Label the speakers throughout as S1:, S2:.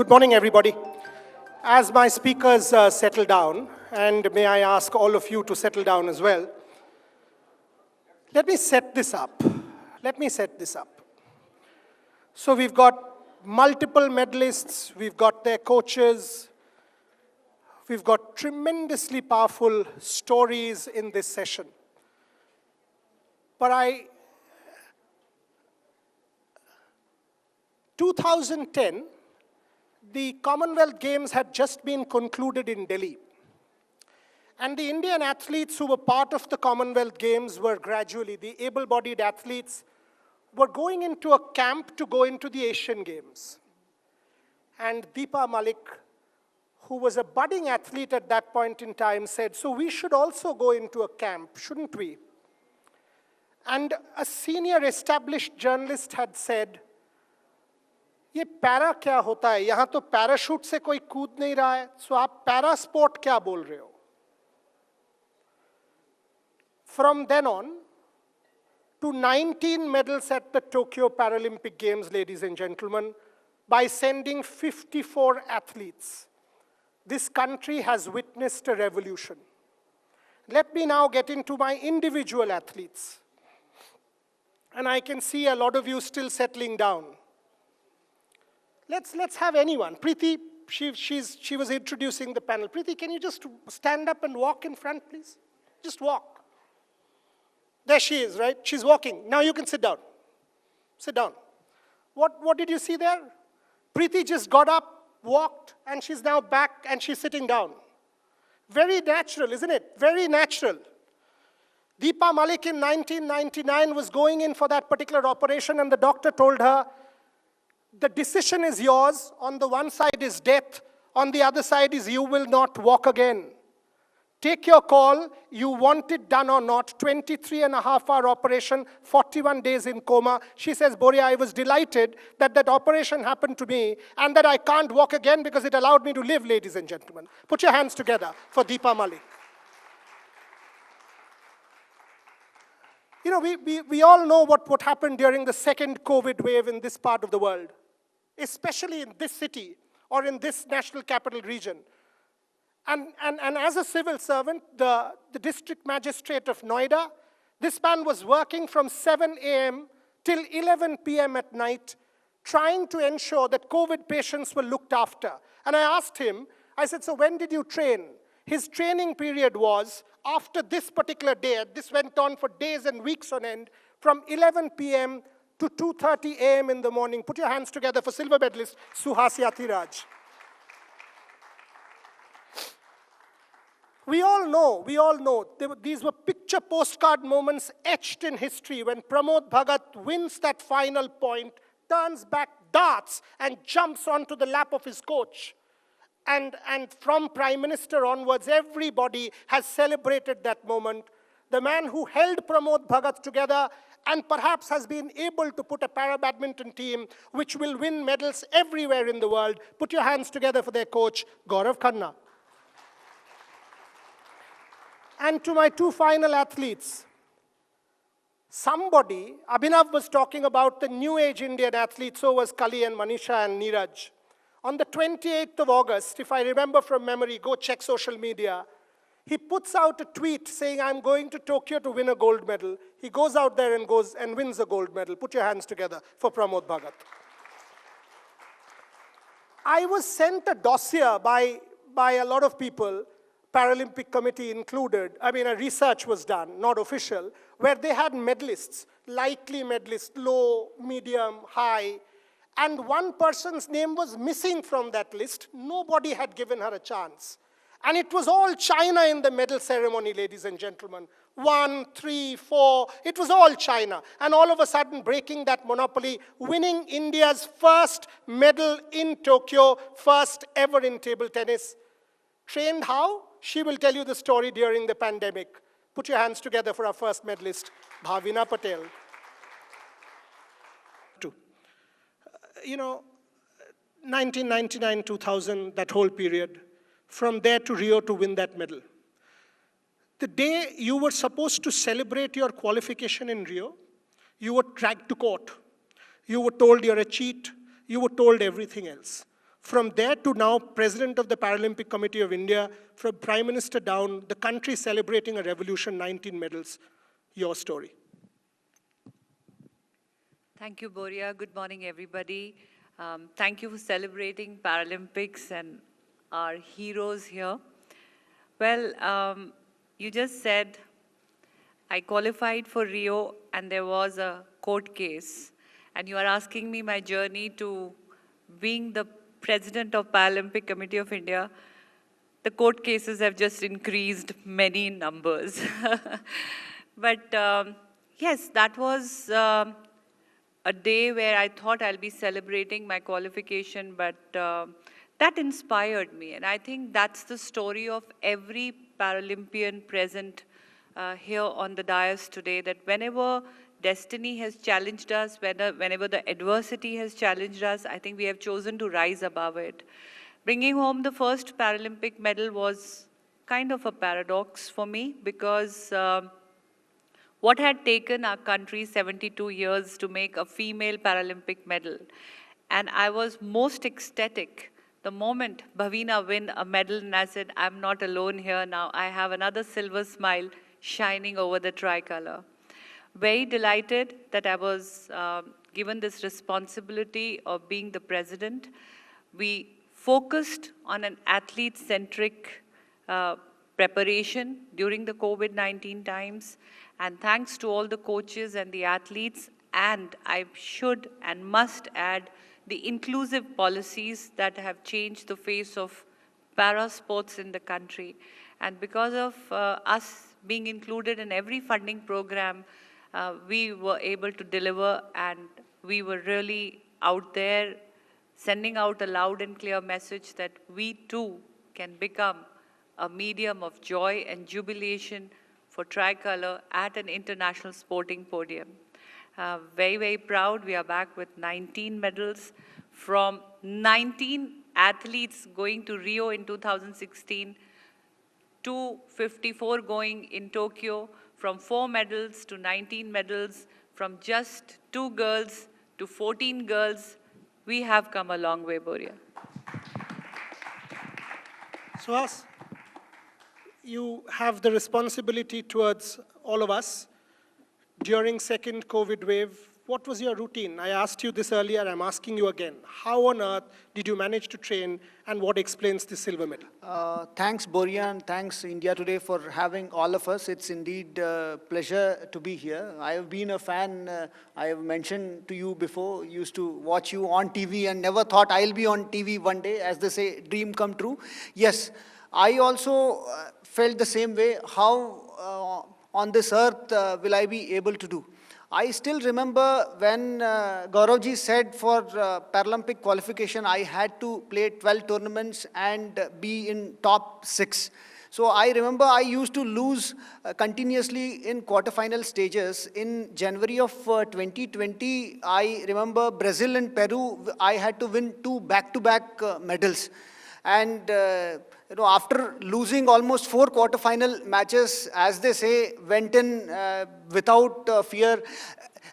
S1: Good morning, everybody. As my speakers settle down, and may I ask all of you to settle down as well, let me set this up. So we've got multiple medalists, we've got their coaches, we've got tremendously powerful stories in this session. But 2010, the Commonwealth Games had just been concluded in Delhi. And the Indian athletes who were part of the Commonwealth Games were gradually, the able-bodied athletes, were going into a camp to go into the Asian Games. And Deepa Malik, who was a budding athlete at that point in time, said, so we should also go into a camp, shouldn't we? And a senior established journalist had said, ये para क्या होता है? यहाँ तो parachute से कोई कूद नहीं रहा है, सो आप पैरा स्पोर्ट क्या बोल रहे हो? From then on, to 19 medals at the Tokyo Paralympic Games, ladies and gentlemen, by sending 54 athletes, this country has witnessed a revolution. Let me now get into my individual athletes. And I can see a lot of you still settling down. Let's have anyone. Preeti, she was introducing the panel. Preeti, can you just stand up and walk in front, please? Just walk. There she is, right? She's walking. Now you can sit down. Sit down. What did you see there? Preeti just got up, walked, and she's now back, and she's sitting down. Very natural, isn't it? Very natural. Deepa Malik in 1999 was going in for that particular operation, and the doctor told her, the decision is yours. On the one side is death. On the other side is you will not walk again. Take your call. You want it done or not. 23.5-hour operation, 41 days in coma. She says, Boria, I was delighted that that operation happened to me and that I can't walk again because it allowed me to live, ladies and gentlemen. Put your hands together for Deepa Malik. You know, we all know what happened during the second COVID wave in this part of the world, especially in this city or in this national capital region. And as a civil servant, the district magistrate of Noida, this man was working from 7 a.m. till 11 p.m. at night, trying to ensure that COVID patients were looked after. And I asked him, I said, so when did you train? His training period was after this particular day. This went on for days and weeks on end, from 11 p.m. to 2:30 a.m. in the morning. Put your hands together for silver medalist Suhas Yathiraj. We all know, these were picture postcard moments etched in history when Pramod Bhagat wins that final point, turns back, darts, and jumps onto the lap of his coach. And from Prime Minister onwards, everybody has celebrated that moment. The man who held Pramod Bhagat together and perhaps has been able to put a para-badminton team which will win medals everywhere in the world. Put your hands together for their coach, Gaurav Khanna. And to my two final athletes, Abhinav was talking about the new age Indian athletes, so was Kali and Manisha and Neeraj. On the 28th of August, if I remember from memory, go check social media, he puts out a tweet saying, I'm going to Tokyo to win a gold medal. He goes out there and wins a gold medal. Put your hands together for Pramod Bhagat. I was sent a dossier by a lot of people, Paralympic Committee included. I mean, a research was done, not official, where they had medalists, likely medalists, low, medium, high, and one person's name was missing from that list. Nobody had given her a chance. And it was all China in the medal ceremony, ladies and gentlemen. 1, 3, 4, it was all China. And all of a sudden, breaking that monopoly, winning India's first medal in Tokyo, first ever in table tennis. Trained how? She will tell you the story during the pandemic. Put your hands together for our first medalist, Bhavina Patel. You know, 1999, 2000, that whole period, from there to Rio to win that medal. The day you were supposed to celebrate your qualification in Rio, you were dragged to court. You were told you're a cheat. You were told everything else. From there to now, President of the Paralympic Committee of India, from Prime Minister down, the country celebrating a revolution, 19 medals. Your story.
S2: Thank you, Boria. Good morning, everybody. Thank you for celebrating Paralympics and our heroes here. Well, you just said I qualified for Rio and there was a court case. And you are asking me my journey to being the President of Paralympic Committee of India. The court cases have just increased many numbers. But yes, that was a day where I thought I'll be celebrating my qualification, but that inspired me. And I think that's the story of every Paralympian present here on the dais today, that whenever destiny has challenged us, whenever the adversity has challenged us, I think we have chosen to rise above it. Bringing home the first Paralympic medal was kind of a paradox for me, because what had taken our country 72 years to make a female Paralympic medal. And I was most ecstatic the moment Bhavina win a medal, and I said, I'm not alone here now. I have another silver smile shining over the tricolor. Very delighted that I was given this responsibility of being the president. We focused on an athlete-centric preparation during the COVID-19 times. And thanks to all the coaches and the athletes, and I should and must add the inclusive policies that have changed the face of para sports in the country. And because of us being included in every funding program, we were able to deliver, and we were really out there sending out a loud and clear message that we too can become a medium of joy and jubilation for tricolor at an international sporting podium. Very, very proud. We are back with 19 medals from 19 athletes going to Rio in 2016, to 54 going in Tokyo, from 4 medals to 19 medals, from just 2 girls to 14 girls. We have come a long way, Boria.
S1: Suhas, you have the responsibility towards all of us. During second COVID wave, what was your routine? I asked you this earlier, I'm asking you again. How on earth did you manage to train, and what explains the silver medal?
S3: Thanks, Boria, and thanks, India Today, for having all of us. It's indeed a pleasure to be here. I have been a fan, I have mentioned to you before, used to watch you on TV and never thought I'll be on TV one day, as they say, dream come true. Yes, I also felt the same way. How on this earth will I be able to do? I still remember when Gauravji said for Paralympic qualification, I had to play 12 tournaments and be in top 6. So I remember I used to lose continuously in quarterfinal stages. In January of 2020, I remember Brazil and Peru, I had to win 2 back-to-back medals. And after losing almost 4 quarterfinal matches, as they say, went in without fear.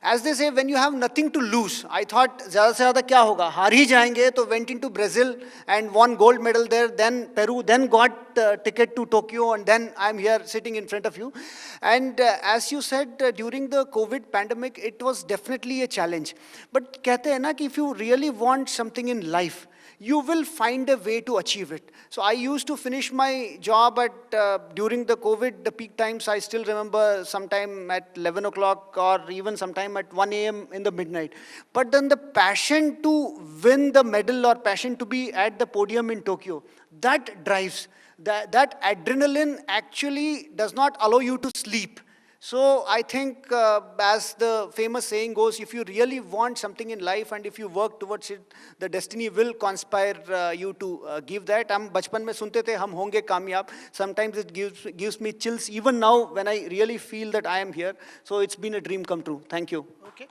S3: As they say, when you have nothing to lose, I thought, ज़्यादा से ज़्यादा क्या होगा? हार ही जाएंगे. So went into Brazil and won gold medal there. Then Peru, then got ticket to Tokyo, and then I'm here sitting in front of you. And as you said, during the COVID pandemic, it was definitely a challenge. But कहते हैं ना कि if you really want something in life, you will find a way to achieve it. So I used to finish my job at, during the COVID, the peak times, I still remember sometime at 11 o'clock or even sometime at 1 a.m. in the midnight. But then the passion to win the medal or passion to be at the podium in Tokyo, that drives. That adrenaline actually does not allow you to sleep. So I think, as the famous saying goes, if you really want something in life and if you work towards it, the destiny will conspire you to give that. हम बचपन में सुनते थे हम होंगे कामयाब. Sometimes it gives me chills even now when I really feel that I am here. So it's been a dream come true. Thank you.
S1: Okay.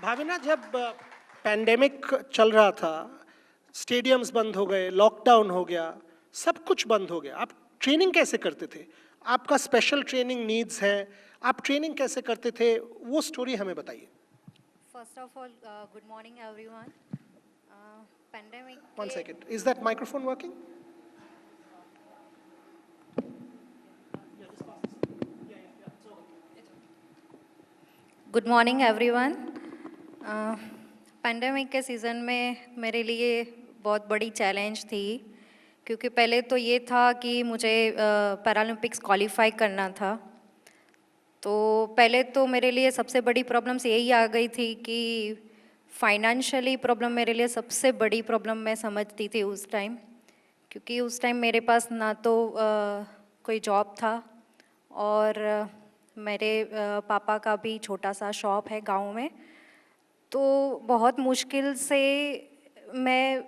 S1: Bhavina, जब pandemic चल रहा था, स्टेडियम्स बंद हो गए, लॉकडाउन हो गया, सब कुछ बंद हो गया, आप ट्रेनिंग कैसे करते थे? आपका स्पेशल ट्रेनिंग नीड्स है, आप ट्रेनिंग कैसे करते थे, वो स्टोरी हमें बताइए.
S4: First of all, good morning everyone. Pandemic.
S1: One second. Is that microphone working?
S4: Good morning everyone. Pandemic के सीज़न में मेरे लिए बहुत बड़ी चैलेंज थी क्योंकि पहले तो ये था कि मुझे पैरालंपिक्स क्वालिफाई करना था। तो पहले तो मेरे लिए सबसे बड़ी प्रॉब्लम्स यही आ गई थी कि फाइनेंशियली प्रॉब्लम मेरे लिए सबसे बड़ी प्रॉब्लम मैं समझती थी उस टाइम, क्योंकि उस टाइम मेरे पास ना तो कोई जॉब था और मेरे पापा का भी छोटा सा शॉप है गांव में। तो बहुत मुश्किल से मैं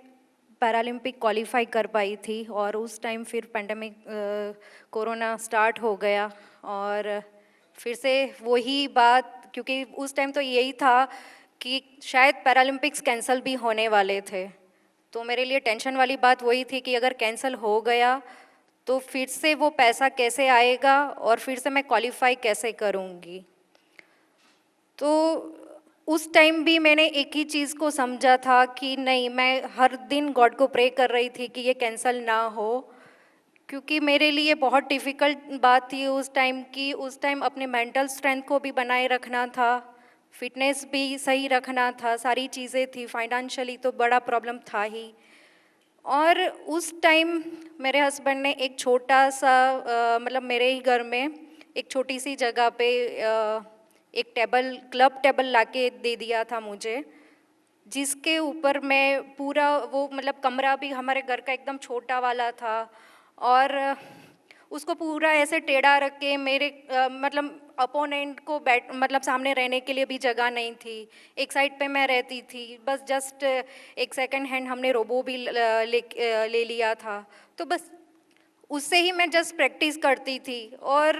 S4: पैरालंपिक क्वालिफाई कर पाई थी और उस टाइम फिर पेंडेमिक कोरोना स्टार्ट हो गया और फिर से वही बात, क्योंकि उस टाइम तो यही था कि शायद पैरालंपिक्स कैंसिल भी होने वाले थे। तो मेरे लिए टेंशन वाली बात वही थी कि अगर कैंसिल हो गया तो फिर से वो पैसा कैसे आएगा और फिर से मैं क्वालिफाई कैसे करूँगी। तो उस टाइम भी मैंने एक ही चीज़ को समझा था कि नहीं, मैं हर दिन गॉड को प्रे कर रही थी कि ये कैंसिल ना हो, क्योंकि मेरे लिए बहुत डिफ़िकल्ट बात थी उस टाइम की उस टाइम अपने मेंटल स्ट्रेंथ को भी बनाए रखना था, फिटनेस भी सही रखना था, सारी चीज़ें थी, फाइनेंशियली तो बड़ा प्रॉब्लम था ही। और उस टाइम मेरे हस्बैंड ने एक छोटा सा मतलब मेरे ही घर में एक छोटी सी जगह पे एक टेबल, क्लब टेबल लाके दे दिया था मुझे, जिसके ऊपर मैं पूरा वो मतलब कमरा भी हमारे घर का एकदम छोटा वाला था और उसको पूरा ऐसे टेढ़ा रख के मेरे मतलब अपोनेंट को मतलब सामने रहने के लिए भी जगह नहीं थी। एक साइड पे मैं रहती थी, बस जस्ट एक सेकंड हैंड हमने रोबो भी ले लिया था। तो बस उससे ही मैं जस्ट प्रैक्टिस करती थी और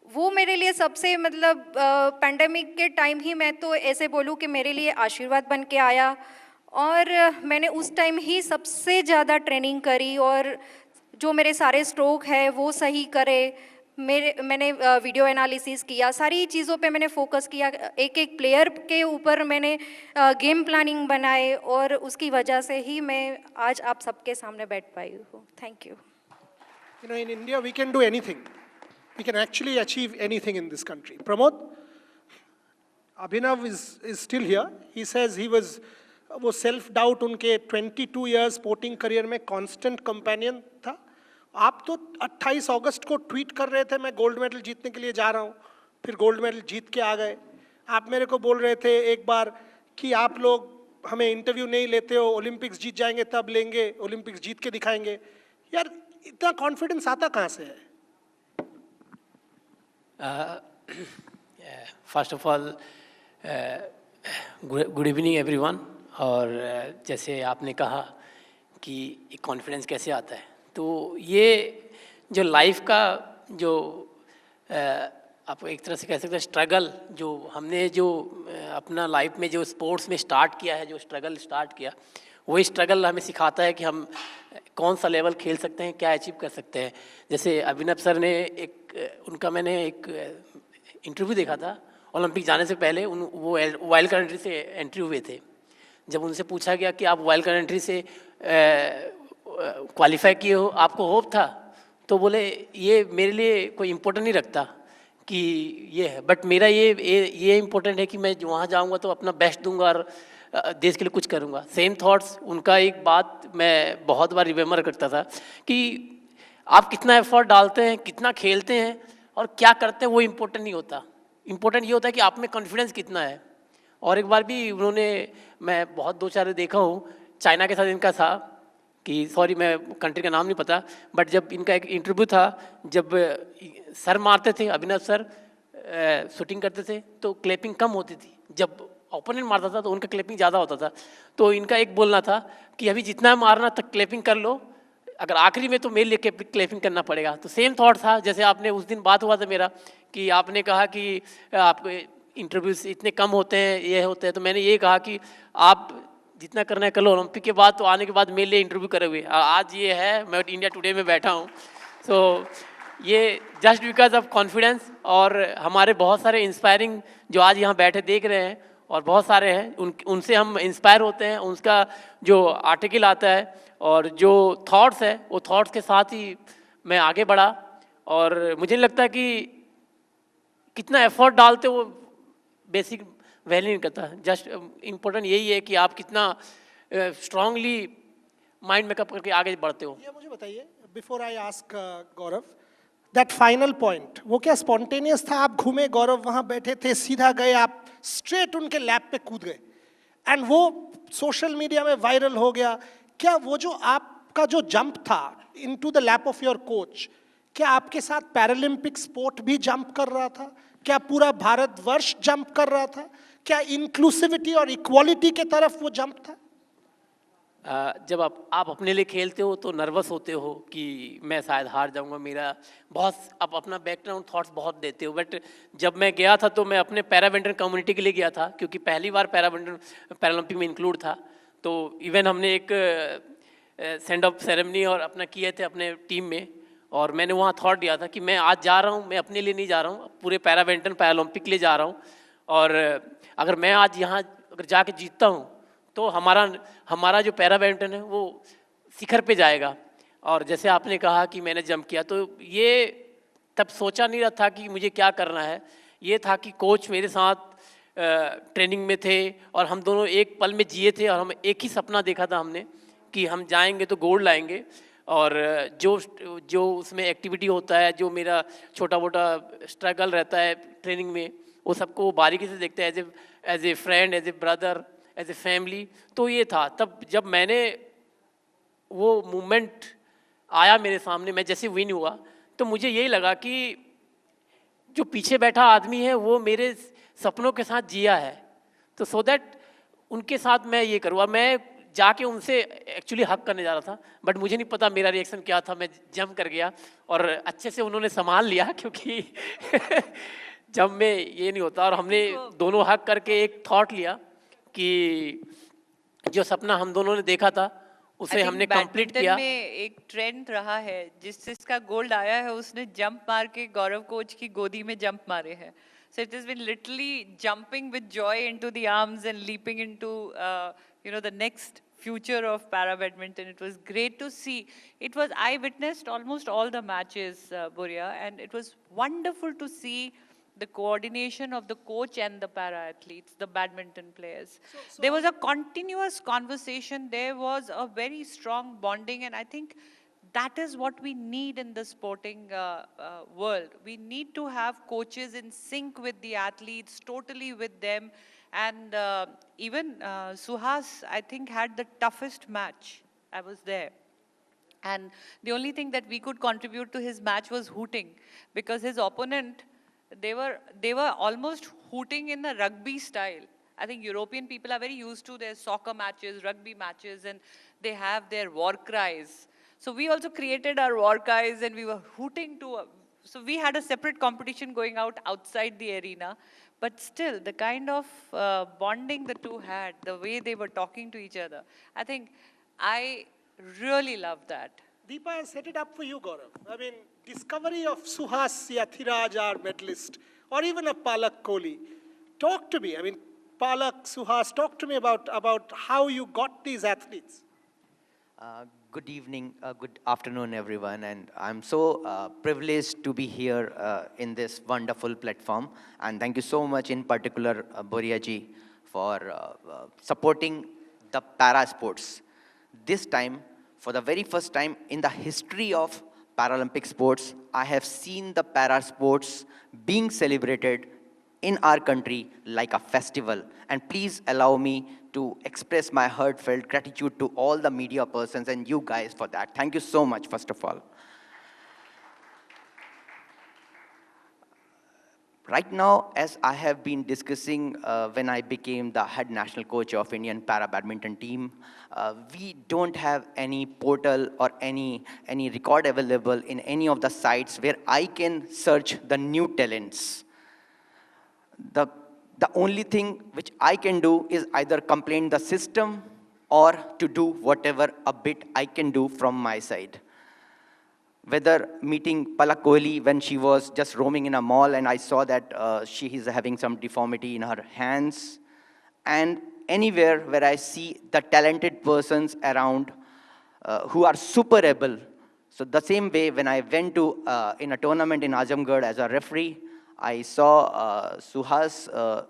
S4: वो मेरे लिए सबसे मतलब पेंडेमिक के टाइम ही मैं तो ऐसे बोलूँ कि मेरे लिए आशीर्वाद बन के आया। और मैंने उस टाइम ही सबसे ज़्यादा ट्रेनिंग करी और जो मेरे सारे स्ट्रोक है वो सही करे। मैंने वीडियो एनालिसिस किया, सारी चीज़ों पे मैंने फोकस किया, एक एक प्लेयर के ऊपर मैंने गेम प्लानिंग बनाए और उसकी वजह से ही मैं आज आप सबके सामने बैठ पाई हूँ। Thank you.
S1: You know, in India, we can do anything. We can actually achieve anything in this country. Pramod, Abhinav is still here. He says he was, वो सेल्फ डाउट उनके 22 years स्पोर्टिंग करियर में constant companion था। आप तो 28 अगस्त को tweet कर रहे थे मैं गोल्ड मेडल जीतने के लिए जा रहा हूँ, फिर गोल्ड मेडल जीत के आ गए। आप मेरे को बोल रहे थे एक बार कि आप लोग हमें इंटरव्यू नहीं लेते हो, ओलंपिक्स जीत जाएंगे तब लेंगे, ओलंपिक्स जीत के दिखाएंगे। यार इतना कॉन्फिडेंस आता कहाँ से है?
S5: First of all good evening everyone. और जैसे आपने कहा कि कॉन्फिडेंस कैसे आता है, तो ये जो लाइफ का जो आप एक तरह से कह सकते हैं स्ट्रगल, जो हमने जो अपना लाइफ में जो स्पोर्ट्स में स्टार्ट किया है, जो स्ट्रगल स्टार्ट किया, वही स्ट्रगल हमें सिखाता है कि हम कौन सा लेवल खेल सकते हैं, क्या अचीव कर सकते हैं। जैसे अभिनव सर ने उनका मैंने एक इंटरव्यू देखा था ओलंपिक जाने से पहले, वो वाइल्ड कार्ड एंट्री से एंट्री हुए थे। जब उनसे पूछा गया कि आप वाइल्ड कार्ड एंट्री से क्वालिफाई किए हो, आपको होप था, तो बोले ये मेरे लिए कोई इम्पोर्टेंट नहीं रखता कि ये है, बट मेरा ये इम्पोर्टेंट है कि मैं वहाँ जाऊँगा तो अपना बेस्ट दूंगा और देश के लिए कुछ करूँगा। सेम थॉट्स उनका। एक बात मैं बहुत बार रिमेम्बर करता था कि आप कितना एफर्ट डालते हैं, कितना खेलते हैं और क्या करते हैं वो इम्पोर्टेंट नहीं होता। इम्पोर्टेंट ये होता है कि आप में कॉन्फिडेंस कितना है। और एक बार भी उन्होंने, मैं बहुत दो चार देखा हूँ, चाइना के साथ इनका था कि सॉरी मैं कंट्री का नाम नहीं पता, बट जब इनका एक इंटरव्यू था, जब सर मारते थे अभिनव सर शूटिंग करते थे तो क्लैपिंग कम होती थी, जब ओपोनेंट मारता था तो उनका क्लैपिंग ज़्यादा होता था। तो इनका एक बोलना था कि अभी जितना मारना तक क्लैपिंग कर लो, अगर आखिरी में तो मेरे लिए क्लैपिंग करना पड़ेगा। तो सेम थॉट था, जैसे आपने उस दिन बात हुआ था मेरा कि आपने कहा कि आपको इंटरव्यूज इतने कम होते हैं, ये होते हैं, तो मैंने ये कहा कि आप जितना करना है कर लो, ओलंपिक के बाद तो आने के बाद मेरे लिए इंटरव्यू करे हुए। आज ये है, मैं इंडिया टुडे में बैठा हूँ। सो ये जस्ट बिकॉज ऑफ कॉन्फिडेंस। और हमारे बहुत सारे इंस्पायरिंग जो आज यहाँ बैठे देख रहे हैं, और बहुत सारे हैं, उनसे हम इंस्पायर होते हैं, उनका जो आर्टिकल आता है और जो थॉट्स है, वो थॉट्स के साथ ही मैं आगे बढ़ा। और मुझे नहीं लगता कि कितना एफर्ट डालते वो बेसिक वैल्यू नहीं करता। जस्ट इम्पोर्टेंट यही है कि आप कितना स्ट्रांगली माइंड मेकअप करके आगे बढ़ते हो।
S1: ये मुझे बताइए, before I ask Gaurav, that final point वो क्या स्पॉन्टेनियस था? आप घूमे, गौरव वहां बैठे थे, सीधा गए, आप स्ट्रेट उनके लैप पे कूद गए एंड वो सोशल मीडिया में वायरल हो गया? क्या वो जो आपका जो जंप था into the lap of your coach, क्या आपके साथ पैरालंपिक स्पोर्ट भी जंप कर रहा था? क्या पूरा भारतवर्ष जंप कर रहा था? क्या इंक्लूसिविटी और इक्वालिटी के तरफ वो जंप था?
S5: जब आप अपने लिए खेलते हो तो नर्वस होते हो कि मैं शायद हार जाऊंगा, मेरा बहुत आप अपना बैकग्राउंड थॉट्स बहुत देते हो। बट जब मैं गया था तो मैं अपने पैरावेंटर कम्युनिटी के लिए गया था, क्योंकि पहली बार पैरालंपिक में इंक्लूड था। तो इवन हमने एक सेंड ऑफ सेरेमनी और अपना किए थे अपने टीम में, और मैंने वहाँ थॉट दिया था कि मैं आज जा रहा हूँ, मैं अपने लिए नहीं जा रहा हूँ, पूरे पैरालंपिक के लिए जा रहा हूँ। और अगर मैं आज यहाँ अगर जाके जीतता हूँ तो हमारा जो पैरावेंटन है वो शिखर पे जाएगा। और जैसे आपने कहा कि मैंने जंप किया, तो ये तब सोचा नहीं रहा था कि मुझे क्या करना है। ये था कि कोच मेरे साथ ट्रेनिंग में थे और हम दोनों एक पल में जिए थे, और हम एक ही सपना देखा था हमने कि हम जाएंगे तो गोल्ड लाएंगे। और जो उसमें एक्टिविटी होता है, जो मेरा छोटा मोटा स्ट्रगल रहता है ट्रेनिंग में, वो सबको बारीकी से देखते हैं as a friend, as a brother, as a family. तो ये था तब जब मैंने वो मूवमेंट आया मेरे सामने, मैं जैसे विन हुआ तो मुझे यही लगा कि जो पीछे बैठा आदमी है वो मेरे सपनों के साथ जिया है, तो सो दैट उनके साथ मैं ये करूँ। और मैं जाके उनसे एक्चुअली हक करने जा रहा था, बट मुझे नहीं पता मेरा रिएक्शन क्या था। मैं जंप कर गया और अच्छे से उन्होंने संभाल लिया, क्योंकि जब में ये नहीं होता। और हमने दोनों हक करके एक थॉट लिया कि जो सपना हम दोनों ने देखा था उसे हमने कंप्लीट किया।
S2: में एक ट्रेंड रहा है, जिसका गोल्ड आया है उसने जंप मार के गौरव कोच की गोदी में जंप मारे हैं। So it has been literally jumping with joy into the arms and leaping into the next future of para badminton. It was great to see. I witnessed almost all the matches, Buria, and it was wonderful to see the coordination of the coach and the para athletes, the badminton players. There was a continuous conversation. There was a very strong bonding, and I think that is what we need in the sporting world. We need to have coaches in sync with the athletes, totally with them. And even Suhas, I think, had the toughest match. I was there. And the only thing that we could contribute to his match was hooting, because his opponent, they were almost hooting in a rugby style. I think European people are very used to their soccer matches, rugby matches, and they have their war cries. So we also created our war cries, and we were hooting so we had a separate competition going outside the arena. But still, the kind of bonding the two had, the way they were talking to each other, I think I really loved that.
S1: Deepa has set it up for you, Gaurav. I mean, discovery of Suhas Yathiraj, our medalist, or even a Palak Kohli. Talk to me. I mean, Palak, Suhas, talk to me about how you got these athletes.
S6: Good evening, good afternoon, everyone. And I'm so privileged to be here in this wonderful platform. And thank you so much, in particular, Boria ji, for supporting the para sports. This time, for the very first time in the history of Paralympic sports, I have seen the para sports being celebrated in our country like a festival. And please allow me to express my heartfelt gratitude to all the media persons and you guys for that. Thank you so much, first of all. Right now, as I have been discussing when I became the head national coach of Indian para badminton team, we don't have any portal or any record available in any of the sites where I can search the new talents. The only thing which I can do is either complain the system or to do whatever a bit I can do from my side. Whether meeting Palak Kohli when she was just roaming in a mall and I saw that she is having some deformity in her hands, and anywhere where I see the talented persons around who are super able. So the same way when I went to in a tournament in Azamgarh as a referee, I saw Suhas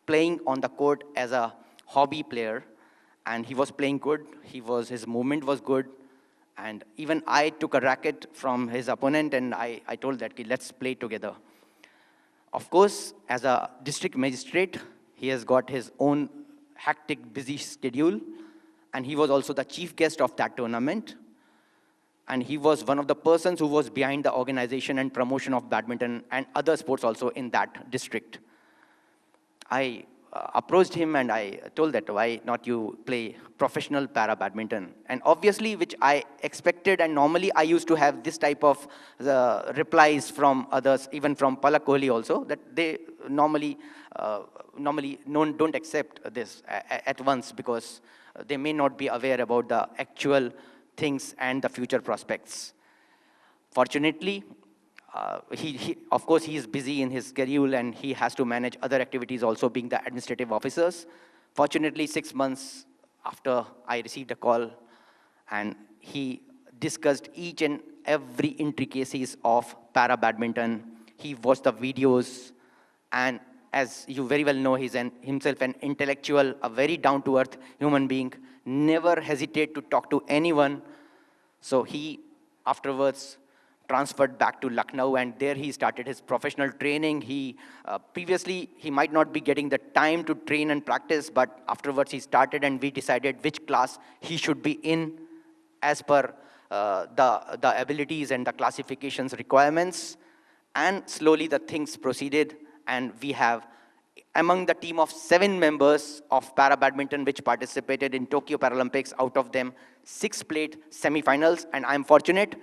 S6: playing on the court as a hobby player, and he was playing good. His movement was good, and even I took a racket from his opponent, and I told that, "Okay, let's play together." Of course, as a district magistrate, he has got his own hectic, busy schedule, and he was also the chief guest of that tournament. And he was one of the persons who was behind the organization and promotion of badminton and other sports also in that district. I approached him and I told that, why not you play professional para badminton? And obviously, which I expected, and normally I used to have this type of replies from others, even from Palak Kohli also, that they normally don't accept this at once because they may not be aware about the actual things and the future prospects. Fortunately, of course, he is busy in his schedule and he has to manage other activities also being the administrative officers. Fortunately, 6 months after I received a call and he discussed each and every intricacies of para badminton. He watched the videos, and as you very well know, he's himself an intellectual, a very down-to-earth human being, never hesitate to talk to anyone. So he afterwards transferred back to Lucknow, and there he started his professional training. Previously, he might not be getting the time to train and practice, but afterwards he started, and we decided which class he should be in as per the abilities and the classifications requirements. And slowly the things proceeded, and we have among the team of 7 members of para badminton which participated in Tokyo Paralympics, out of them 6 played semi-finals, and I'm fortunate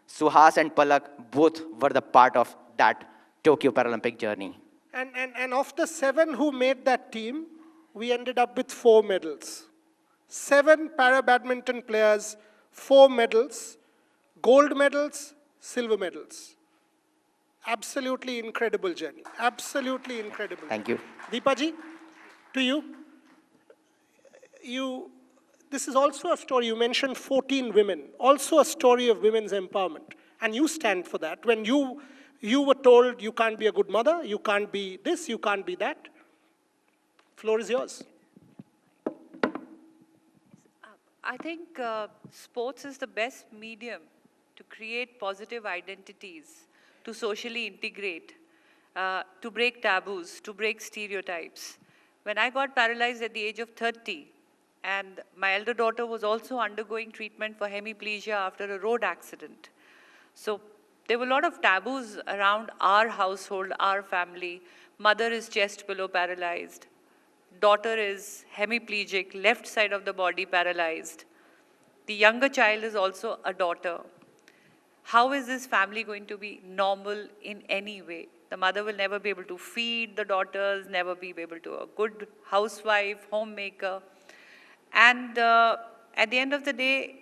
S6: Suhas and Palak both were the part of that Tokyo Paralympic journey.
S1: And of the 7 who made that team, we ended up with 4 medals. 7 para badminton players, 4 medals, gold medals, silver medals. Absolutely incredible journey. Absolutely incredible.
S6: Thank you.
S1: Deepaji, to you. This is also a story. You mentioned 14 women, also a story of women's empowerment. And you stand for that. When you were told you can't be a good mother, you can't be this, you can't be that. Floor is yours.
S2: I think sports is the best medium to create positive identities, to socially integrate, to break taboos, to break stereotypes. When I got paralyzed at the age of 30, and my elder daughter was also undergoing treatment for hemiplegia after a road accident. So there were a lot of taboos around our household, our family. Mother is chest below paralyzed. Daughter is hemiplegic, left side of the body paralyzed. The younger child is also a daughter. How is this family going to be normal in any way? The mother will never be able to feed the daughters, never be able to a good housewife, homemaker. And at the end of the day,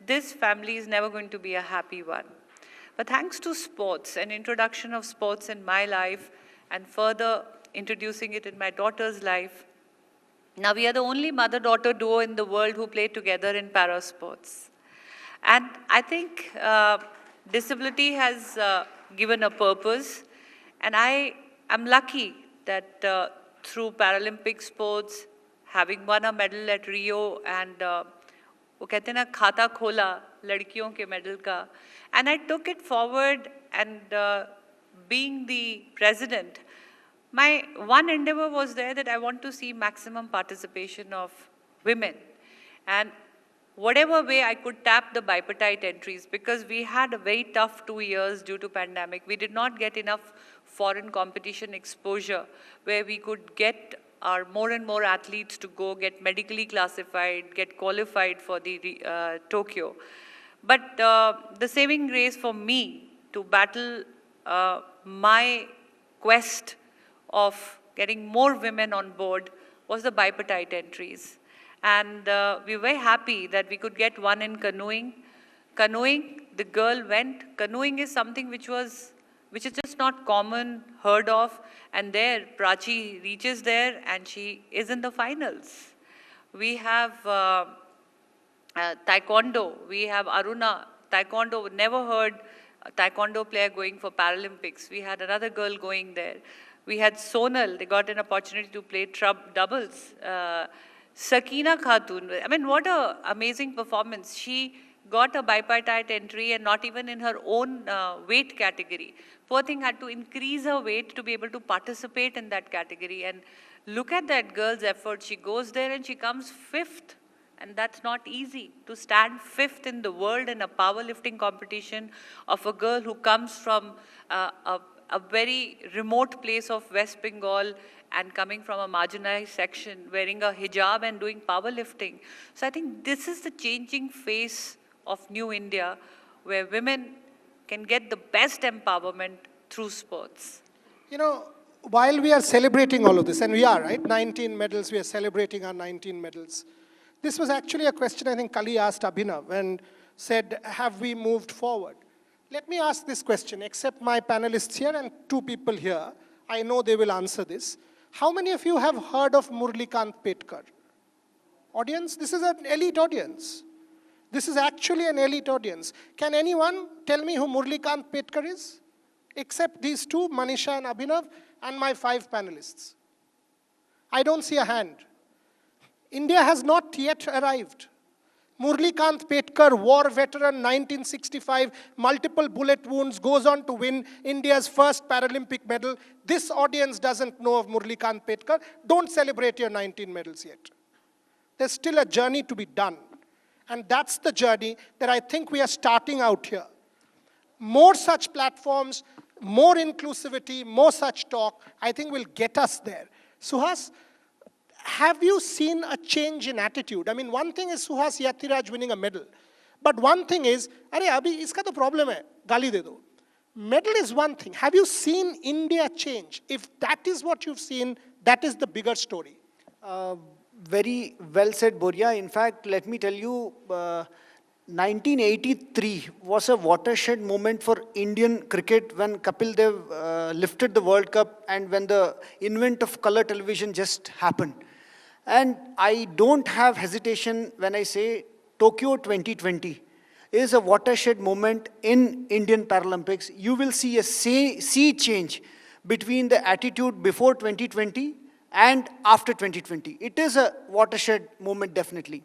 S2: this family is never going to be a happy one. But thanks to sports and introduction of sports in my life and further introducing it in my daughter's life, now we are the only mother-daughter duo in the world who play together in para sports. And I think disability has given a purpose. And I am lucky that through Paralympic sports, having won a medal at Rio, and वो कहते हैं ना खाता खोला लड़कियों के medal का, and I took it forward, and being the president, my one endeavor was there that I want to see maximum participation of women, and whatever way I could tap the bipartite entries, because we had a very tough 2 years due to pandemic. We did not get enough foreign competition exposure where we could get our more and more athletes to go get medically classified, get qualified for the Tokyo. But the saving grace for me to battle my quest of getting more women on board was the bipartite entries. And we were very happy that we could get one in canoeing. Canoeing, the girl went. Canoeing is something which which is just not common, heard of. And there, Prachi reaches there and she is in the finals. We have Taekwondo. We have Aruna, Taekwondo. Never heard a Taekwondo player going for Paralympics. We had another girl going there. We had Sonal. They got an opportunity to play doubles. Sakina Khatun. I mean, what an amazing performance. She got a bipartite entry and not even in her own weight category. Poor thing had to increase her weight to be able to participate in that category. And look at that girl's effort. She goes there and she comes 5th. And that's not easy to stand 5th in the world in a powerlifting competition of a girl who comes from a very remote place of West Bengal and coming from a marginalized section, wearing a hijab and doing powerlifting. So I think this is the changing face of New India, where women can get the best empowerment through sports.
S1: You know, while we are celebrating all of this, and we are, right? 19 medals, we are celebrating our 19 medals. This was actually a question I think Kali asked Abhinav and said, have we moved forward? Let me ask this question, except my panelists here and 2 people here, I know they will answer this. How many of you have heard of Murlikant Petkar? Audience, this is an elite audience. This is actually an elite audience. Can anyone tell me who Murlikant Petkar is? Except these 2, Manisha and Abhinav, and my 5 panelists. I don't see a hand. India has not yet arrived. Murlikant Petkar, war veteran, 1965, multiple bullet wounds, goes on to win India's first Paralympic medal. This audience doesn't know of Murlikant Petkar. Don't celebrate your 19 medals yet. There's still a journey to be done. And that's the journey that I think we are starting out here. More such platforms, more inclusivity, more such talk, I think will get us there. Suhas, have you seen a change in attitude? I mean, one thing is Suhas Yathiraj winning a medal. But one thing is, अरे अभी इसका तो problem है, गाली दे दो. Medal is one thing. Have you seen India change? If that is what you've seen, that is the bigger story.
S3: Very well said, Boria. In fact, let me tell you, 1983 was a watershed moment for Indian cricket when Kapil Dev lifted the World Cup and when the invent of color television just happened. And I don't have hesitation when I say Tokyo 2020 is a watershed moment in Indian Paralympics. You will see a sea change between the attitude before 2020 and after 2020. It is a watershed moment, definitely.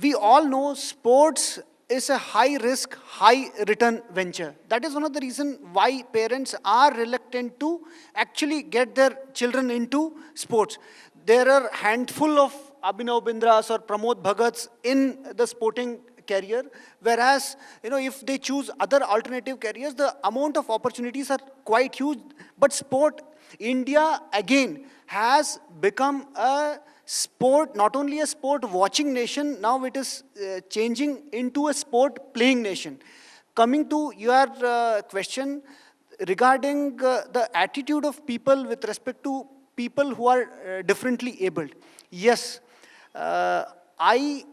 S3: We all know sports is a high-risk, high-return venture. That is one of the reasons why parents are reluctant to actually get their children into sports. There are a handful of Abhinav Bindras or Pramod Bhagats in the sporting career, whereas, if they choose other alternative careers, the amount of opportunities are quite huge. But sport, India, again, has become a sport, not only a sport watching nation, now it is changing into a sport playing nation. Coming to your question regarding the attitude of people with respect to people who are differently abled. Yes, I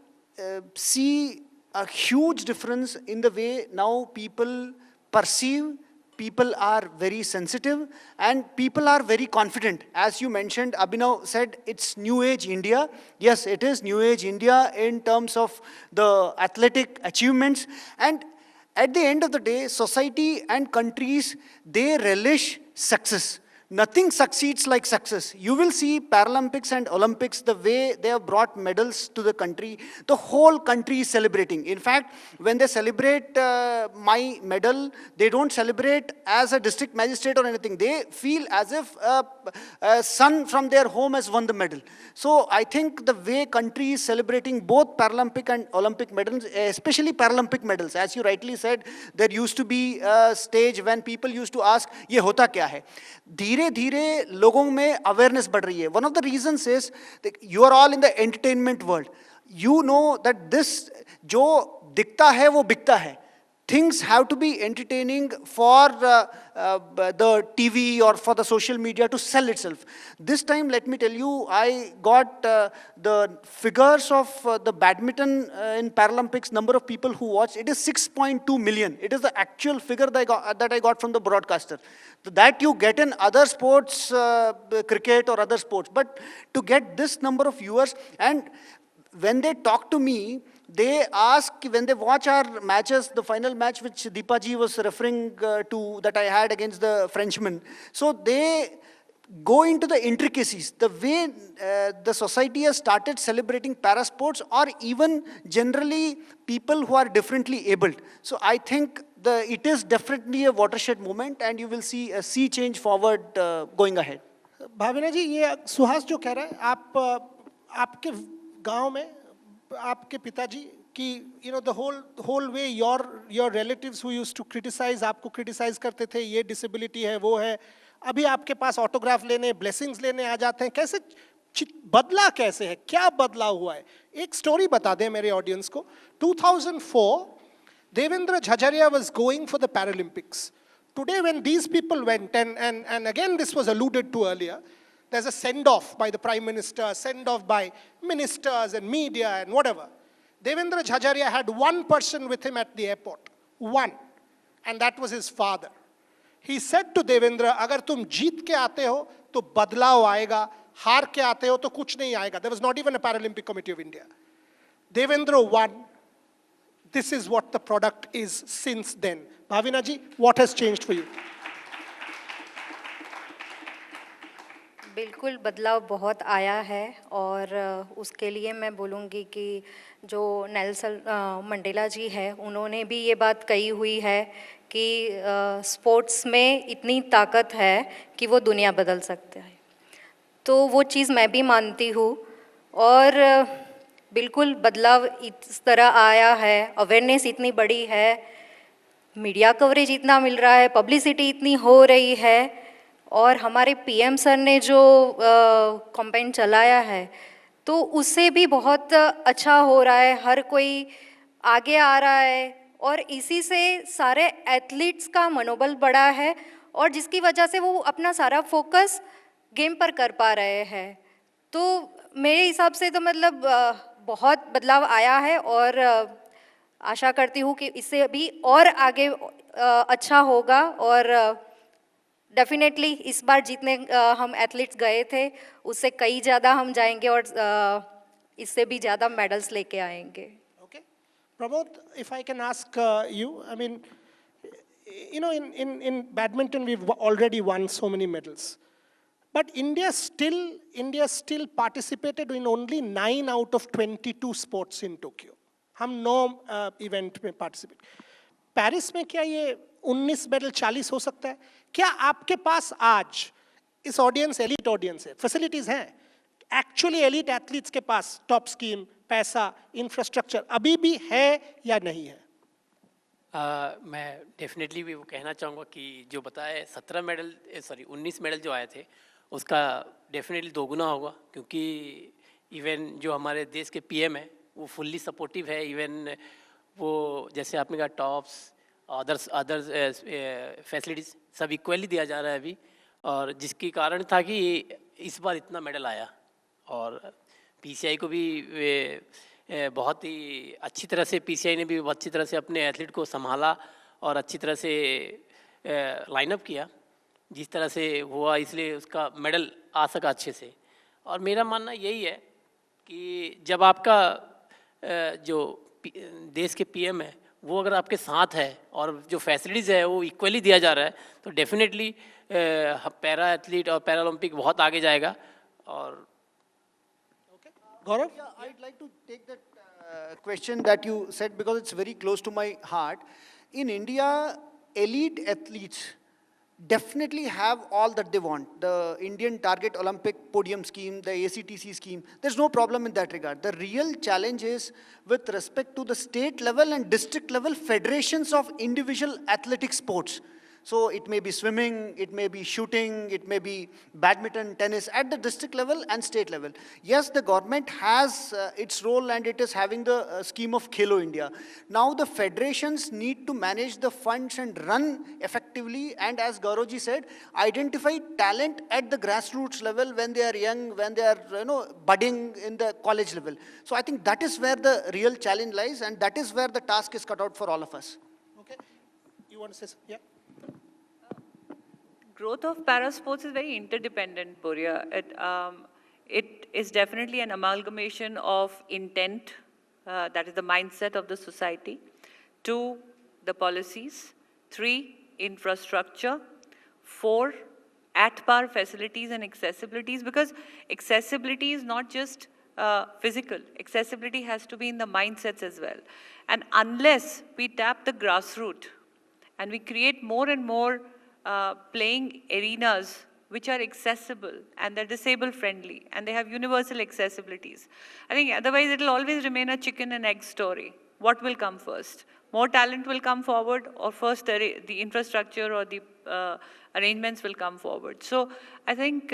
S3: see a huge difference in the way now people perceive. People are very sensitive and people are very confident. As you mentioned, Abhinav said it's New Age India. Yes, it is New Age India in terms of the athletic achievements. And at the end of the day, society and countries, they relish success. Nothing succeeds like success. You will see Paralympics and Olympics, the way they have brought medals to the country, the whole country is celebrating. In fact, when they celebrate my medal, they don't celebrate as a district magistrate or anything. They feel as if a son from their home has won the medal. So I think the way country is celebrating both Paralympic and Olympic medals, especially Paralympic medals, as you rightly said, there used to be a stage when people used to ask, ये होता क्या है? धीरे-धीरे लोगों में awareness बढ़ रही है. One of the reasons is that you are all in the entertainment world. You know that this जो दिखता है वो बिकता है. things have to be entertaining for the TV or for the social media to sell itself. This time, let me tell you, I got the figures of the badminton in Paralympics, number of people who watched. It is 6.2 million. It is the actual figure that I got from the broadcaster. That you get in other sports, cricket or other sports. But to get this number of viewers, and when they talk to me, they ask, when they watch our matches, the final match which Deepaji was referring to, that I had against the Frenchman. So they go into the intricacies, the way the society has started celebrating parasports, or even generally people who are differently abled. So I think it is definitely a watershed moment, and you will see a sea change forward going ahead.
S1: Bhavina जी, ये सुहास जो कह रहा है, आपके गांव में आपके पिताजी की, you know, the whole way your relatives who used to criticize, आपको criticize करते थे, ये disability है, वो है, अभी आपके पास ऑटोग्राफ लेने, ब्लेसिंग्स लेने आ जाते हैं. कैसे बदला, कैसे है, क्या बदलाव हुआ है? एक स्टोरी बता दें मेरे ऑडियंस को. 2004 Devendra Jhajharia was going for the Paralympics. Today when these people went, and again this was alluded to earlier, there's a send-off by the Prime Minister, send-off by ministers and media and whatever. Devendra Jhajharia had one person with him at the airport. One. And that was his father. He said to Devendra, अगर तुम जीत के आते हो तो बदलाव आएगा, हार के आते हो तो कुछ नहीं आएगा. There was not even a Paralympic Committee of India. Devendra won. This is what the product is since then. Bhavina ji, what has changed for you?
S4: बिल्कुल बदलाव बहुत आया है, और उसके लिए मैं बोलूँगी कि जो नेल्सन मंडेला जी है, उन्होंने भी ये बात कही हुई है कि स्पोर्ट्स में इतनी ताकत है कि वो दुनिया बदल सकता है. तो वो चीज़ मैं भी मानती हूँ, और बिल्कुल बदलाव इस तरह आया है, अवेयरनेस इतनी बड़ी है, मीडिया कवरेज इतना मिल रहा है, पब्लिसिटी इतनी हो रही है, और हमारे पीएम सर ने जो कैंपेन चलाया है, तो उससे भी बहुत अच्छा हो रहा है, हर कोई आगे आ रहा है, और इसी से सारे एथलीट्स का मनोबल बढ़ा है, और जिसकी वजह से वो अपना सारा फोकस गेम पर कर पा रहे हैं. तो मेरे हिसाब से तो मतलब बहुत बदलाव आया है, और आशा करती हूँ कि इससे भी और आगे अच्छा होगा, और डेफिनेटली इस बार जितने हम एथलीट्स गए थे उससे कई ज़्यादा हम जाएंगे, और इससे भी ज़्यादा मेडल्स लेके आएंगे.
S1: Okay. Pramod, if I can ask you, I mean, you know, in badminton we've already won so many medals. But India still participated in only 9 out of 22 sports in Tokyo. हम 9 event में participate. Paris में क्या ये 19 medal 40 हो सकता है? क्या आपके पास आज इस ऑडियंस, एलीट ऑडियंस है, फैसिलिटीज हैं, एक्चुअली एलीट एथलीट्स के पास टॉप स्कीम, पैसा, इंफ्रास्ट्रक्चर अभी भी है या नहीं है?
S5: मैं डेफिनेटली भी वो कहना चाहूँगा कि जो बताया 19 मेडल जो आए थे उसका डेफिनेटली दोगुना होगा, क्योंकि इवन जो हमारे देश के पीएम है वो फुल्ली सपोर्टिव है. इवन वो जैसे आपने कहा टॉप्स, अदर्स फैसिलिटीज़ सब इक्वली दिया जा रहा है अभी, और जिसके कारण था कि इस बार इतना मेडल आया. और पीसीआई को भी बहुत ही अच्छी तरह से, पीसीआई ने भी बहुत अच्छी तरह से अपने एथलीट को संभाला और अच्छी तरह से लाइनअप किया जिस तरह से हुआ, इसलिए उसका मेडल आ सका अच्छे से. और मेरा मानना यही है कि जब आपका जो देश के पीएम है वो अगर आपके साथ है और जो फैसिलिटीज़ है वो इक्वली दिया जा रहा है, तो डेफिनेटली पैरा एथलीट और पैरालंपिक बहुत आगे जाएगा. और
S1: Gaurav?
S3: Yeah, I'd like to take that question that you said because it's very close to my heart. In India, elite athletes definitely have all that they want. The Indian Target Olympic Podium Scheme, the ACTC scheme, there's no problem in that regard. The real challenge is with respect to the state level and district level federations of individual athletic sports. So it may be swimming, it may be shooting, it may be badminton, tennis at the district level and state level. Yes, the government has its role and it is having the scheme of Khelo India. Now the federations need to manage the funds and run effectively, and as Gauravji said, identify talent at the grassroots level when they are young, when they are budding in the college level. So I think that is where the real challenge lies, and that is where the task is cut out for all of us.
S1: Okay. You want to say something? Yeah.
S2: Growth of para sports is very interdependent, Boria. It is definitely an amalgamation of intent, that is the mindset of the society, 2, the policies, 3, infrastructure, 4, at-par facilities and accessibilities, because accessibility is not just physical. Accessibility has to be in the mindsets as well. And unless we tap the grassroots and we create more and more playing arenas which are accessible and they're disabled friendly and they have universal accessibilities, I think otherwise it will always remain a chicken and egg story. What will come first? More talent will come forward, or first the infrastructure or the arrangements will come forward. So I think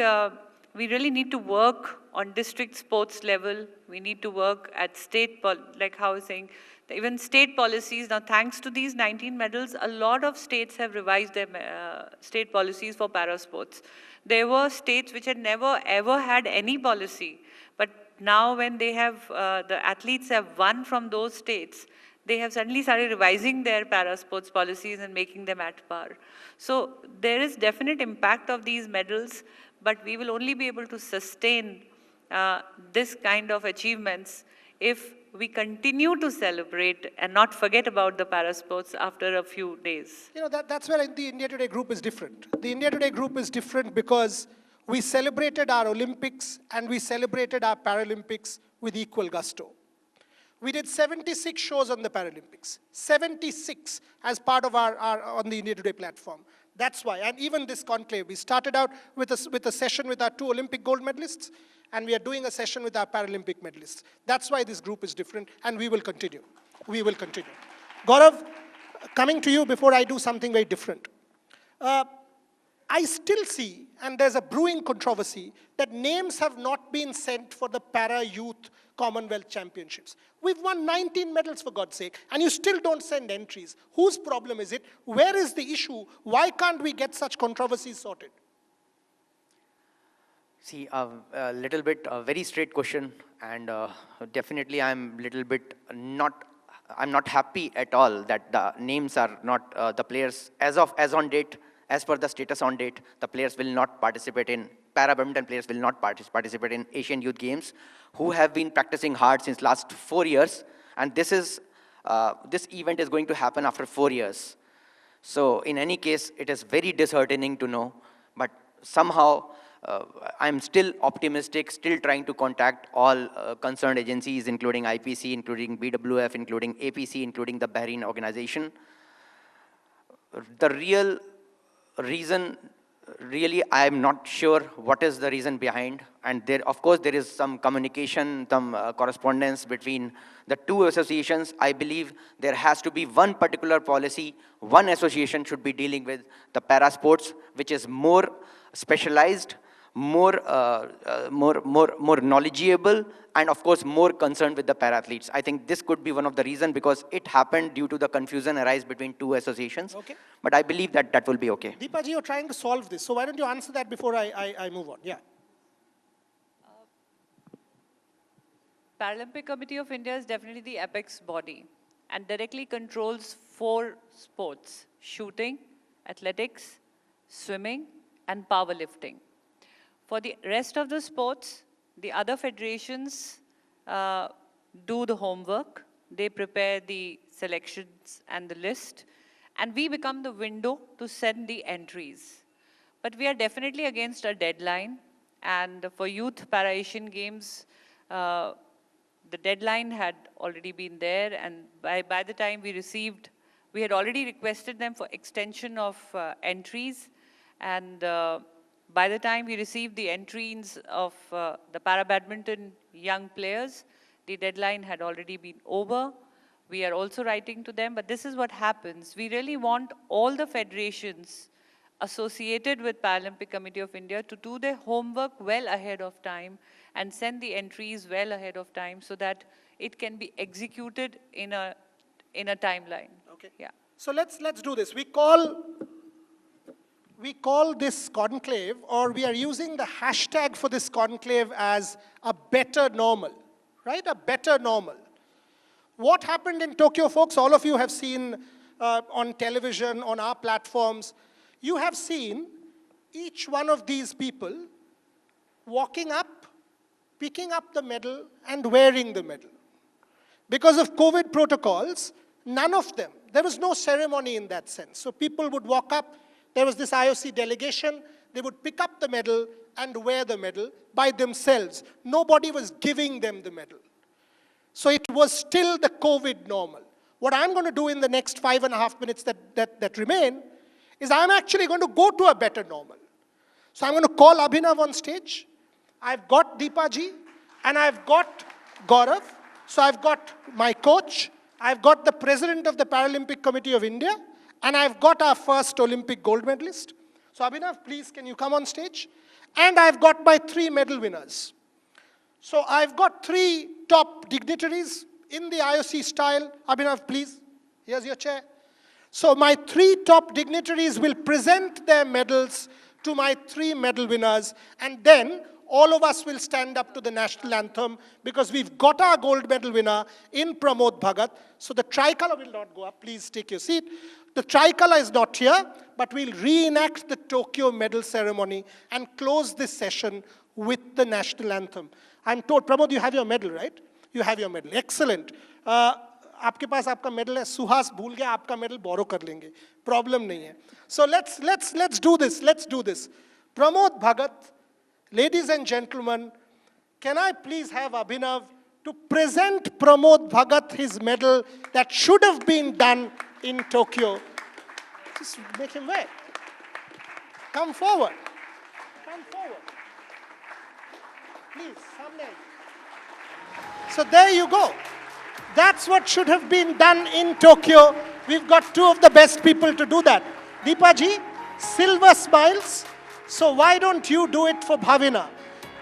S2: we really need to work on district sports level. We need to work at state, like how I was saying, even state policies. Now, thanks to these 19 medals, a lot of states have revised their state policies for para sports. There were states which had never ever had any policy, but now when they have, the athletes have won from those states, they have suddenly started revising their para sports policies and making them at par. So there is definite impact of these medals, but we will only be able to sustain this kind of achievements if we continue to celebrate and not forget about the para sports after a few days.
S1: That's where the India Today group is different. The India Today group is different because we celebrated our Olympics and we celebrated our Paralympics with equal gusto. We did 76 shows on the Paralympics, 76 as part of our on the India Today platform. That's why, and even this conclave, we started out with a session with our 2 Olympic gold medalists, and we are doing a session with our Paralympic medalists. That's why this group is different, and we will continue. We will continue. Gaurav, coming to you before I do something very different. I still see, and there's a brewing controversy, that names have not been sent for the Para-Youth Commonwealth Championships. We've won 19 medals, for God's sake, and you still don't send entries. Whose problem is it? Where is the issue? Why can't we get such controversies sorted?
S6: See, a little bit, a very straight question, and definitely I'm little bit I'm not happy at all that the names are not, the players, as on date, as per the status on date, the players will not participate in, para-badminton players will not participate in Asian Youth Games, who have been practicing hard since last 4 years, and this event is going to happen after 4 years. So in any case, it is very disheartening to know, but somehow I'm still optimistic, still trying to contact all concerned agencies, including IPC, including BWF, including APC, including the Bahrain organization. The real reason, really, I'm not sure what is the reason behind. And there, of course, there is some communication, some correspondence between the 2 associations. I believe there has to be one particular policy. One association should be dealing with the para sports, which is more specialized, more knowledgeable, and of course more concerned with the para athletes. I think this could be one of the reasons, because it happened due to the confusion arise between 2 associations.
S1: Okay.
S6: But I believe that that will be okay.
S1: Deepaji, you're trying to solve this, so why don't you answer that before I move on? Yeah.
S2: Paralympic Committee of India is definitely the apex body and directly controls 4 sports: shooting, athletics, swimming, and powerlifting. For the rest of the sports, the other federations do the homework. They prepare the selections and the list, and we become the window to send the entries. But we are definitely against a deadline, and for Youth Para-Asian Games, the deadline had already been there, and by the time we had already requested them for extension of entries, and by the time we received the entries of the para-badminton young players, the deadline had already been over. We are also writing to them, but this is what happens. We really want all the federations associated with Paralympic Committee of India to do their homework well ahead of time and send the entries well ahead of time so that it can be executed in a timeline.
S1: Okay.
S2: Yeah.
S1: So let's do this. We call this conclave, or we are using the hashtag for this conclave as a better normal, right? A better normal. What happened in Tokyo, folks, all of you have seen on television, on our platforms, you have seen each one of these people walking up, picking up the medal and wearing the medal. Because of COVID protocols, none of them, there was no ceremony in that sense. So people would walk up, there was this IOC delegation, they would pick up the medal and wear the medal by themselves. Nobody was giving them the medal. So it was still the COVID normal. What I'm going to do in the next 5.5 minutes that remain is I'm actually going to go to a better normal. So I'm going to call Abhinav on stage. I've got Deepa ji, and I've got Gaurav. So I've got my coach, I've got the president of the Paralympic Committee of India, and I've got our first Olympic gold medalist. So Abhinav, please, can you come on stage? And I've got my 3 medal winners. So I've got 3 top dignitaries in the IOC style. Abhinav, please, here's your chair. So my 3 top dignitaries will present their medals to my 3 medal winners, and then all of us will stand up to the national anthem because we've got our gold medal winner in Pramod Bhagat. So the tricolor will not go up. Please take your seat. The tricolor is not here, but we'll reenact the Tokyo medal ceremony and close this session with the national anthem. I'm told, Pramod, you have your medal, right? You have your medal. Excellent. आपके पास आपका medal है. सुहास भूल गया, आपका medal borrow कर लेंगे. Problem नहीं है. So let's do this. Let's do this. Pramod Bhagat, ladies and gentlemen, can I please have Abhinav to present Pramod Bhagat his medal that should have been done in Tokyo? Just make him wait. Come forward. Come forward. Please, samne. So there you go. That's what should have been done in Tokyo. We've got 2 of the best people to do that. Deepa ji, silver smiles. So why don't you do it for Bhavina?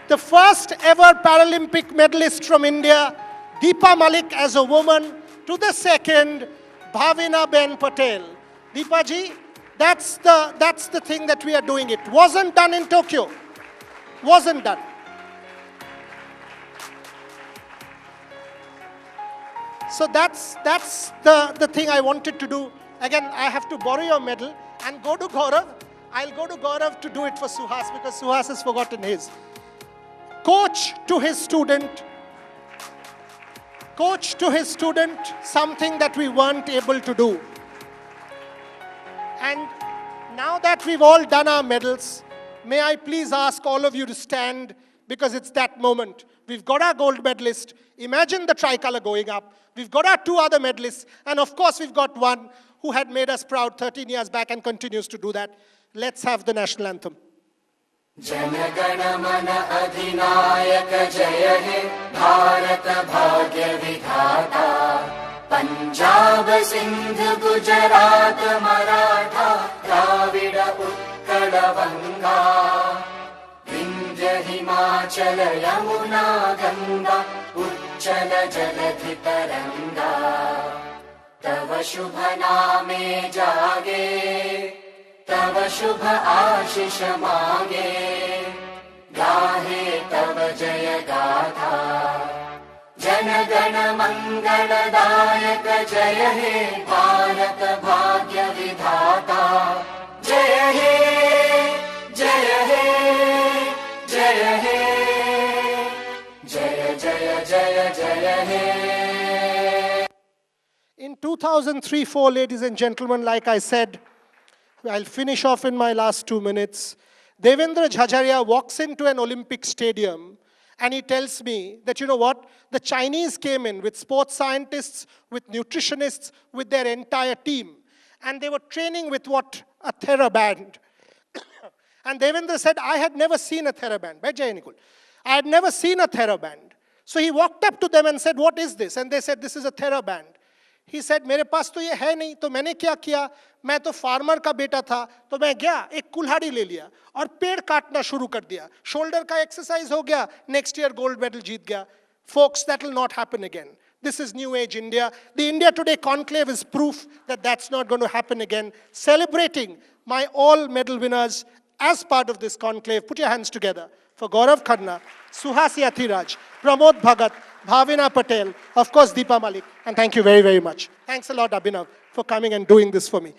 S1: The first ever Paralympic medalist from India, Deepa Malik as a woman, to the second, Bhavina Ben Patel. Deepa ji, that's the thing that we are doing. It wasn't done in Tokyo. Wasn't done. So that's the thing I wanted to do. Again, I have to borrow your medal and go to Gaurav. I'll go to Gaurav to do it for Suhas because Suhas has forgotten his. Coach to his student, something that we weren't able to do. And now that we've all done our medals, may I please ask all of you to stand because it's that moment. We've got our gold medalist. Imagine the tricolor going up. We've got our 2 other medalists. And of course, we've got one who had made us proud 13 years back and continues to do that. Let's have the national anthem.
S7: जनगण मन अधिनायक जय हे भारत भाग्य विधाता पंजाब सिंध गुजरात मराठा द्राविड उत्कल बंगा विंध्य हिमाचल यमुना गंगा उच्चल जलधि तरंगा तव शुभ नामे जागे तव शुभ आशीष मांगे गाहे तव जय गाथा जन गण मंगलदायक जय हे भारत भाग्य विधाता जय हे जय हे जय हे जय जय जय जय हे.
S1: In 2003-04, ladies and gentlemen, like I said, I'll finish off in my last 2 minutes. Devendra Jhajaria walks into an Olympic stadium and he tells me that, you know what, the Chinese came in with sports scientists, with nutritionists, with their entire team. And they were training with what? A TheraBand. And Devendra said, I had never seen a TheraBand. I had never seen a TheraBand. So he walked up to them and said, what is this? And they said, this is a TheraBand. He said, मेरे पास तो ये है नहीं, तो मैंने क्या किया, मैं तो फार्मर का बेटा था, तो मैं गया एक कुल्हाड़ी ले लिया और पेड़ काटना शुरू कर दिया. शोल्डर का एक्सरसाइज हो गया, नेक्स्ट ईयर गोल्ड मेडल जीत गया. Folks, that will not happen again. This is New Age India. The India Today conclave is proof that that's not going to happen again. Celebrating my all medal winners as part of this conclave. Put your hands together for Gaurav Khanna, Suhasi Athiraj, Pramod Bhagat, Bhavina Patel, of course Deepa Malik. And thank you very, very much. Thanks a lot, Abhinav, for coming and doing this for me.